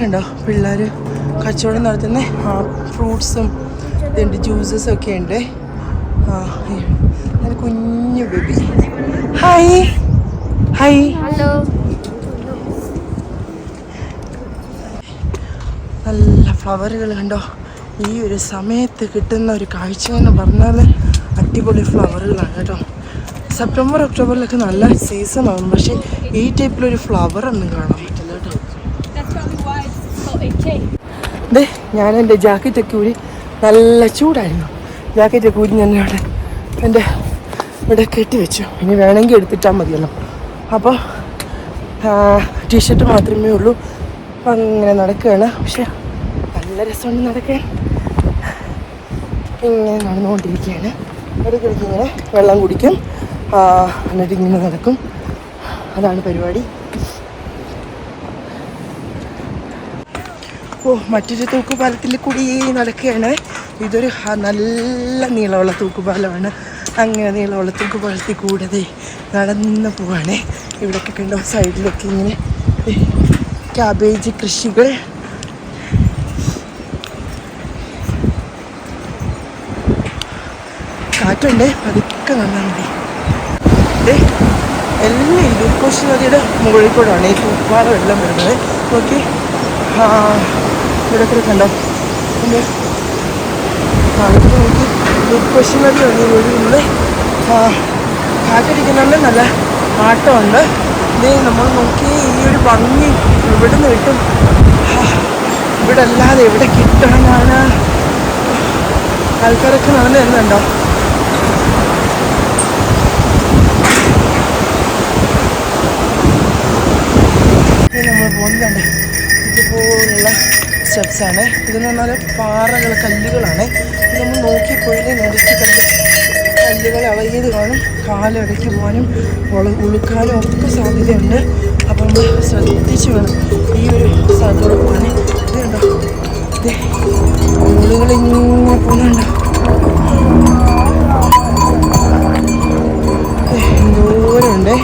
കണ്ടോ പിള്ളേർ കച്ചവടം നടത്തുന്ന ഫ്രൂട്ട്സും ഇതുണ്ട്, ജ്യൂസസും ഒക്കെ ഉണ്ട്. നല്ല കുഞ്ഞു ബേബി. Hi hi. Hello. നല്ല ഫ്ലവറുകൾ കണ്ടോ. ഈ ഒരു സമയത്ത് കിട്ടുന്ന ഒരു കാഴ്ച എന്ന് പറഞ്ഞാൽ അടിപൊളി ഫ്ലവറുകളാണ് കേട്ടോ. സെപ്റ്റംബർ ഒക്ടോബറിലൊക്കെ നല്ല സീസണാണ്, പക്ഷേ ഈ ടൈപ്പിലൊരു ഫ്ലവർ ഒന്നും കാണാൻ പറ്റില്ല കേട്ടോ. ഞാൻ എൻ്റെ ജാക്കറ്റൊക്കെ ഊരി, നല്ല ചൂടായിരുന്നു. ജാക്കറ്റൊക്കെ ഊരി ഞാൻ എൻ്റെ ഇവിടെ കെട്ടി വെച്ചു. ഇനി വേണമെങ്കിൽ എടുത്തിട്ടാൽ മതിയല്ലോ. അപ്പോൾ ടീഷർട്ട് മാത്രമേ ഉള്ളൂ. അപ്പം അങ്ങനെ നടക്കുകയാണ്. പക്ഷെ നല്ല രസമുണ്ട് നടക്കാൻ. ഇങ്ങനെ നടന്നുകൊണ്ടിരിക്കുകയാണ്. ഇടയ്ക്കിടയ്ക്ക് ഇങ്ങനെ വെള്ളം കുടിക്കും, എന്നിട്ട് ഇങ്ങനെ നടക്കും. അതാണ് പരിപാടി. മറ്റൊരു തൂക്കുപാലത്തിൽ കൂടി നടക്കുകയാണ്. ഇതൊരു നല്ല നീളമുള്ള തൂക്കുപാലമാണ്. അങ്ങനെ നീളമുള്ള തൂക്കുപാലത്തിൽ കൂടെ നടന്ന് പോവാണേ. ഇവിടെയൊക്കെ കണ്ടോ സൈഡിലൊക്കെ ഇങ്ങനെ ക്യാബേജ് കൃഷികൾ. കാറ്റുണ്ട്, പതുക്കെ നന്നാ മതി. എല്ലാം ഇടുക്കോശി നദിയുടെ മുകളിൽ കൂടെയാണ് ഈ തൂപ്പാറ വെള്ളം വരുന്നത്. നോക്കി, ഇവിടെ കണ്ടോ പിന്നെ ഇവിടെ നോക്കി ഇടുക്കോശി നദിയാണ് ഈ ഒഴുകുന്നത്. കാറ്റടിക്കുന്നുണ്ട്, നല്ല ആട്ടമുണ്ട്. ഇത് നമ്മൾ നോക്കി ഈ ഒരു ഭംഗി ഇവിടെ നിന്ന് കിട്ടും. ഇവിടെ അല്ലാതെ എവിടെ കിട്ടാനാണ്? ആൾക്കാരൊക്കെ നടന്നു തരുന്നുണ്ടോ? നമ്മൾ പോകുന്നുണ്ട്. ഇതുപോലുള്ള സ്റ്റെപ്സാണ്. ഇതെന്ന് പറഞ്ഞാൽ പാറകൾ, കല്ലുകളാണ്. ഇത് നമ്മൾ നോക്കിപ്പോയില്ലേ നിരത്തി കല്ലുകൾ ഇളകിയത് കാണും. കാലിടയ്ക്ക് പോകാനും ഉളുക്കാനും ഒക്കെ സാധ്യതയുണ്ട്. അപ്പം നമ്മൾ ശ്രദ്ധിച്ച് വേണം ഈ ഒരു സ്ഥലത്തോടെ പോകാൻ. ഇത് കണ്ടോ, ഇത് ഉള്ളുകളിങ്ങനെ പോകുന്നുണ്ടോ? എന്തോരമുണ്ടേ.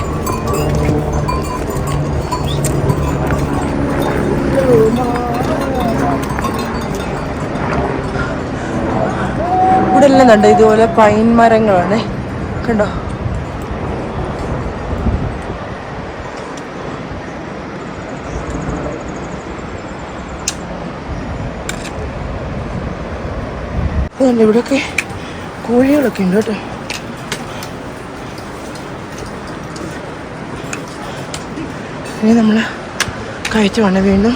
ഇവിടെ എല്ലാം കണ്ടോ ഇതുപോലെ പൈൻ മരങ്ങളാണ്. കണ്ടോ, ഇവിടെയൊക്കെ കോഴികളൊക്കെ ഉണ്ട് കേട്ടോ. ഇനി നമ്മൾ കയറ്റുവാണ് വീണ്ടും.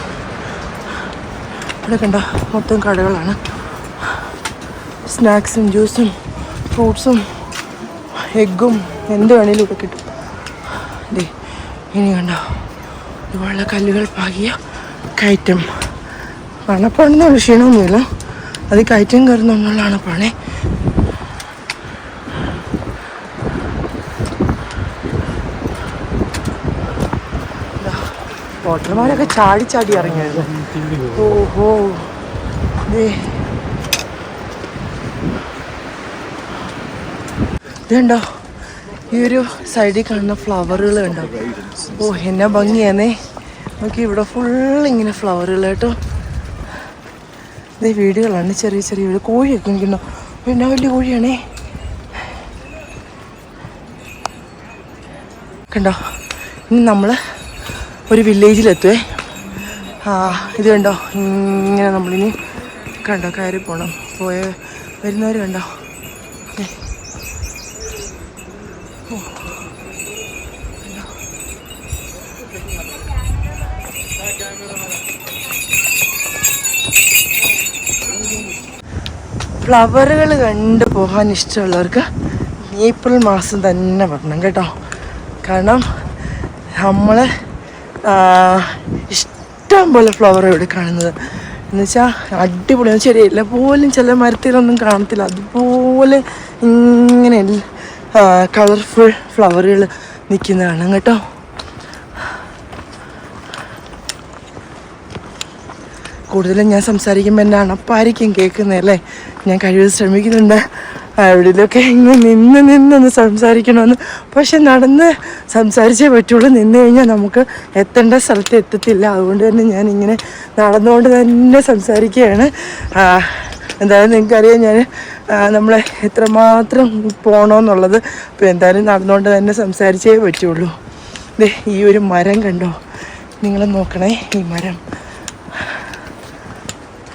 ഇവിടെ കണ്ടോ മൊത്തം കടകളാണ്. സ്നാക്സും ജ്യൂസും ഫ്രൂട്ട്സും എഗ്ഗും എന്ത് വേണേലും ഇവിടെ കിട്ടും. അതെ, ഇനി കണ്ടോ ഇതുപോലുള്ള കല്ലുകൾ പാകിയ കയറ്റം. അണപ്പാണെന്നുള്ള ക്ഷീണമൊന്നുമില്ല, അത് കയറ്റം കയറുന്നുള്ള അണപ്പാണേ. വോട്ടർമാരൊക്കെ ചാടി ചാടി ഇറങ്ങിയായിരുന്നു. ഓഹോ, ഇതുണ്ടോ ഈ ഒരു സൈഡിൽ കാണുന്ന ഫ്ലവറുകൾ കണ്ടോ? ഓ, എന്നാ ഭംഗിയാന്നേ. നോക്കി, ഇവിടെ ഫുള്ള് ഇങ്ങനെ ഫ്ലവറുകൾ കേട്ടോ. ഇത് വീടുകളാണ്, ചെറിയ ചെറിയ വീട്. കോഴിയൊക്കെ നിൽക്കണോ? എന്നാ വലിയ കോഴിയാണേ. കണ്ടോ, ഇനി നമ്മൾ ഒരു വില്ലേജിലെത്തുവേ. ഇത് കണ്ടോ, ഇങ്ങനെ നമ്മളിനി കണ്ടോ കയറി പോകണം. വരുന്നവർ കണ്ടോ. ഫ്ലവറുകൾ കണ്ടു പോകാൻ ഇഷ്ടമുള്ളവർക്ക് ഏപ്രിൽ മാസം തന്നെ വരണം കേട്ടോ. കാരണം നമ്മൾ ഇഷ്ടം പോലെ ഫ്ലവർ ഇവിടെ കാണുന്നത് എന്ന് വെച്ചാൽ അടിപൊളിയാണ്. ശരിയല്ല പോലും ചില മരത്തിലൊന്നും കാണത്തില്ല, അതുപോലെ ഇങ്ങനെ കളർഫുൾ ഫ്ലവറുകൾ നിൽക്കുന്നതാണ് കേട്ടോ. കൂടുതലും ഞാൻ സംസാരിക്കുമ്പോൾ എൻ്റെ അണപ്പായിരിക്കും കേൾക്കുന്നതല്ലേ. ഞാൻ കഴിവ് ശ്രമിക്കുന്നുണ്ട് എവിടെയൊക്കെ ഇങ്ങനെ നിന്നൊന്ന് സംസാരിക്കണമെന്ന്. പക്ഷെ നടന്ന് സംസാരിച്ചേ പറ്റുള്ളൂ. നിന്ന് കഴിഞ്ഞാൽ നമുക്ക് എത്തേണ്ട സ്ഥലത്ത് എത്തത്തില്ല. അതുകൊണ്ട് തന്നെ ഞാനിങ്ങനെ നടന്നുകൊണ്ട് തന്നെ സംസാരിക്കുകയാണ്. എന്തായാലും നിങ്ങൾക്കറിയാം ഞാൻ നമ്മളെ എത്രമാത്രം പോകണമെന്നുള്ളത്. അപ്പോൾ എന്തായാലും നടന്നുകൊണ്ട് തന്നെ സംസാരിച്ചേ പറ്റുള്ളൂ. ഈ ഒരു മരം കണ്ടോ, നിങ്ങൾ നോക്കണേ ഈ മരം.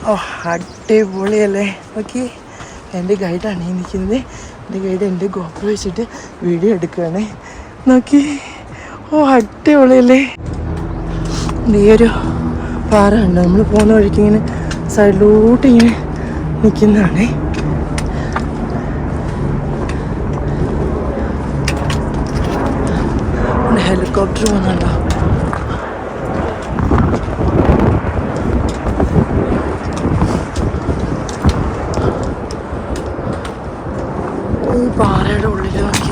ഓ, അടിപൊളിയല്ലേ. ഓക്കെ, എൻ്റെ ഗൈഡാണ് ഈ നിൽക്കുന്നത്. എൻ്റെ ഗൈഡ് എൻ്റെ ഗോപ്രോ വെച്ചിട്ട് വീഡിയോ എടുക്കുകയാണേ. നോക്കി, ഓ അടിപൊളിയല്ലേ. ഈ ഒരു പാറ ഉണ്ട്, നമ്മൾ പോകുന്ന വഴിക്ക് ഇങ്ങനെ സൈഡിലോട്ട് ഇങ്ങനെ നിൽക്കുന്നതാണേ. ഹെലികോപ്റ്റർ പോകുന്നുണ്ടോ? ഈ പാറയുടെ ഉള്ളിൽ നോക്കി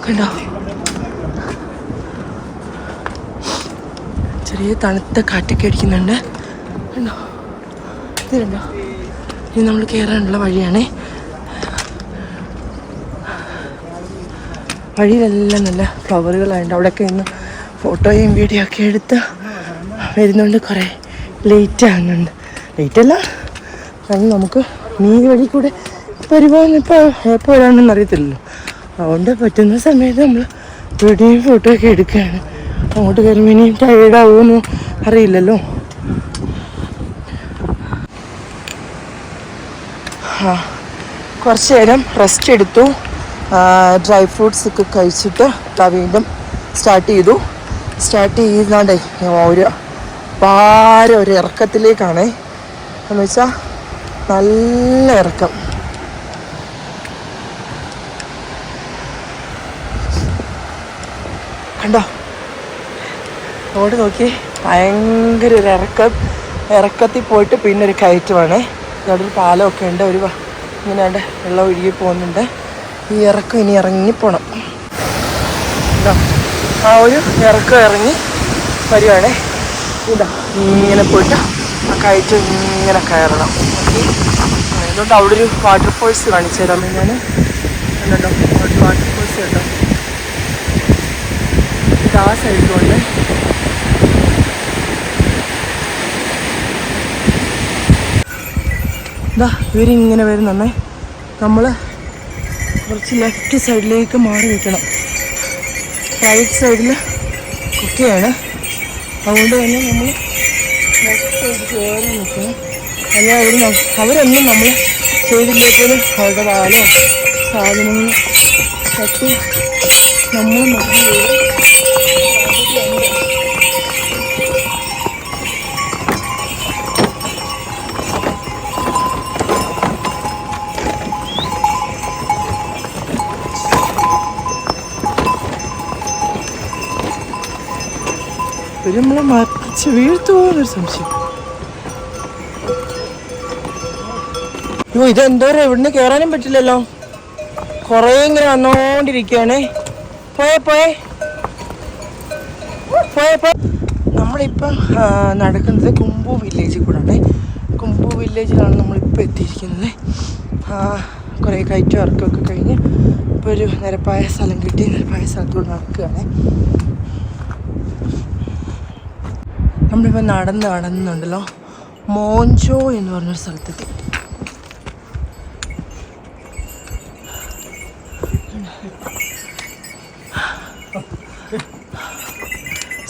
കണ്ടോ, ചെറിയ തണുത്ത കാറ്റൊക്കെ അടിക്കുന്നുണ്ട് കണ്ടോ. ഇത് കണ്ടോ, ഇനി നമ്മൾ കയറാനുള്ള വഴിയാണേ. വഴിയിലെല്ലാം നല്ല ഫ്ലവറുകളായിട്ട് അവിടെയൊക്കെ ഇന്ന് ഫോട്ടോയും വീഡിയോ ഒക്കെ എടുത്ത് വരുന്നുണ്ട്. കുറേ ലേറ്റ് ആകുന്നുണ്ട്. ലേറ്റല്ല, കാരണം നമുക്ക് ഈ വഴി കൂടെ വരുമ്പോൾ ഇപ്പോൾ എപ്പോഴാണെന്ന് അറിയത്തില്ലല്ലോ. അതുകൊണ്ട് പറ്റുന്ന സമയത്ത് നമ്മൾ വീഡിയോയും ഫോട്ടോ ഒക്കെ എടുക്കുകയാണ്. അങ്ങോട്ട് കയറുമ്പോൾ ഇനിയും ടയേർഡാവുമെന്ന് അറിയില്ലല്ലോ. കുറച്ച് നേരം റെസ്റ്റ് എടുത്തു. ഡ്രൈ ഫ്രൂട്ട്സ് ഒക്കെ കഴിച്ചിട്ട് വീണ്ടും സ്റ്റാർട്ട് ചെയ്താണ്ടേ ഒരു ഇറക്കത്തിലേക്കാണേ. എന്ന് വെച്ചാൽ നല്ല ഇറക്കം. കണ്ടോ റോഡ് നോക്കി, ഭയങ്കര ഒരു ഇറക്കത്തിൽ പോയിട്ട് പിന്നെ ഒരു കയറ്റമാണ്. ഇവിടെ ഒരു പാലമൊക്കെ ഉണ്ട്. ഇങ്ങനെ വെള്ളം ഒഴുകി പോകുന്നുണ്ട്. ഈ ഇറക്കം ഇനി ഇറങ്ങിപ്പോണം. ആ ഒരു ഇറക്കം ഇറങ്ങി വരുവാണേ. ഇതാ ഇങ്ങനെ പോയിട്ട് ആ കയറ്റം ഇങ്ങനെ കയറണം. അതുകൊണ്ട് അവിടെ ഒരു വാട്ടർഫോൾസ് കാണിച്ചു തരാമേ ഞാൻ. കണ്ടോ വാട്ടർഫോൾസ് കണ്ടോ, ഇത് ആ സൈഡിലുണ്ട്. ഇതാ ഇവരിങ്ങനെ വരുന്നേ. നമ്മൾ കുറച്ച് ലെഫ്റ്റ് സൈഡിലേക്ക് മാറി നിൽക്കണം. റൈറ്റ് സൈഡിൽ കുട്ടിയാണ്. അതുകൊണ്ട് തന്നെ നമ്മൾ ലെഫ്റ്റ് സൈഡ് കയറി നിൽക്കണം. അല്ലെങ്കിൽ അവരൊന്നും നമ്മൾ ചെയ്തില്ലെങ്കിലും അവരുടെ പാലോ സാധനങ്ങൾ തട്ടി നമ്മൾ മറന്നു പോകും. ഇവർ നമ്മളെ മറിച്ച് വീഴ്ത്തുപോകുന്നൊരു സംശയം. ഇതെന്തോരം ഇവിടുന്ന് കയറാനും പറ്റില്ലല്ലോ. കുറേ ഇങ്ങനെ വന്നോണ്ടിരിക്കുകയാണേ. പോയേ നമ്മളിപ്പം നടക്കുന്നത് കുംബു വില്ലേജിൽ കൂടെ. കുംബു വില്ലേജിലാണ് നമ്മളിപ്പോൾ എത്തിയിരിക്കുന്നത്. കുറേ കയറ്റം ഇറക്കമൊക്കെ കഴിഞ്ഞ് ഇപ്പോൾ ഒരു നിരപ്പായ സ്ഥലം കിട്ടി. നിരപ്പായ സ്ഥലത്തൂടെ നടക്കുകയാണ്. നമ്മളിപ്പോൾ നടന്നുണ്ടല്ലോ മോഞ്ചോ എന്ന് പറഞ്ഞൊരു സ്ഥലത്തെത്തി.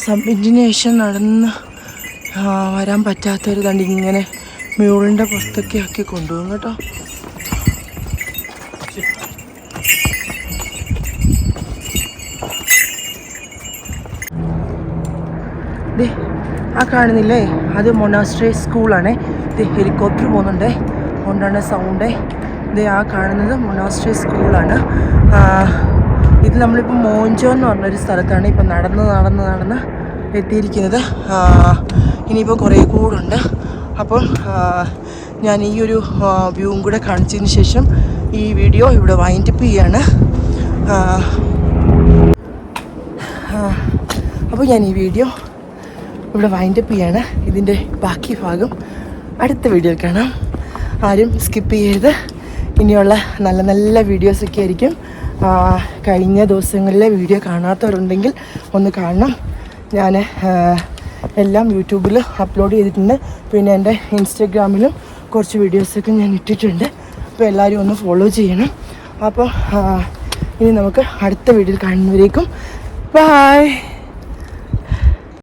സബ്മിറ്റിന് ശേഷം നടന്ന് വരാൻ പറ്റാത്തൊരു തണ്ട് ഇങ്ങനെ മ്യൂളിൻ്റെ പുറത്തൊക്കെ ആക്കി കൊണ്ടുപോകും കേട്ടോ. ആ കാണുന്നില്ലേ, അത് മൊനാസ്ട്രി സ്കൂളാണേ. ഇത് ഹെലികോപ്റ്റർ പോകുന്നുണ്ടേ, കൊണ്ടാണ് സൗണ്ടേ. ഇത് ആ കാണുന്നത് മൊനാസ്ട്രി സ്കൂളാണ്. ഇത് നമ്മളിപ്പോൾ മോഞ്ചോ എന്ന് പറഞ്ഞൊരു സ്ഥലത്താണ് ഇപ്പം നടന്ന് എത്തിയിരിക്കുന്നത്. ഇനിയിപ്പോൾ കുറേ കൂടുണ്ട്. അപ്പോൾ ഞാൻ ഈ ഒരു വ്യൂവും കൂടെ കാണിച്ചതിന് ശേഷം ഈ വീഡിയോ ഇവിടെ വൈൻഡപ്പ് ചെയ്യാണ്. അപ്പോൾ ഞാൻ ഈ വീഡിയോ ഇവിടെ വൈൻഡപ്പ് ചെയ്യാണ്. ഇതിൻ്റെ ബാക്കി ഭാഗം അടുത്ത വീഡിയോയിൽ കാണാം. ആരും സ്കിപ്പ് ചെയ്യരുത്. ഇനിയുള്ള നല്ല നല്ല വീഡിയോസൊക്കെ ആയിരിക്കും. കഴിഞ്ഞ ദിവസങ്ങളിലെ വീഡിയോ കാണാത്തവരുണ്ടെങ്കിൽ ഒന്ന് കാണണം. ഞാൻ എല്ലാം യൂട്യൂബിൽ അപ്ലോഡ് ചെയ്തിട്ടുണ്ട്. പിന്നെ എൻ്റെ ഇൻസ്റ്റഗ്രാമിലും കുറച്ച് വീഡിയോസൊക്കെ ഞാൻ ഇട്ടിട്ടുണ്ട്. അപ്പോൾ എല്ലാവരും ഒന്ന് ഫോളോ ചെയ്യണം. അപ്പോൾ ഇനി നമുക്ക് അടുത്ത വീഡിയോയിൽ കാണുന്നവരേക്കും ബൈ.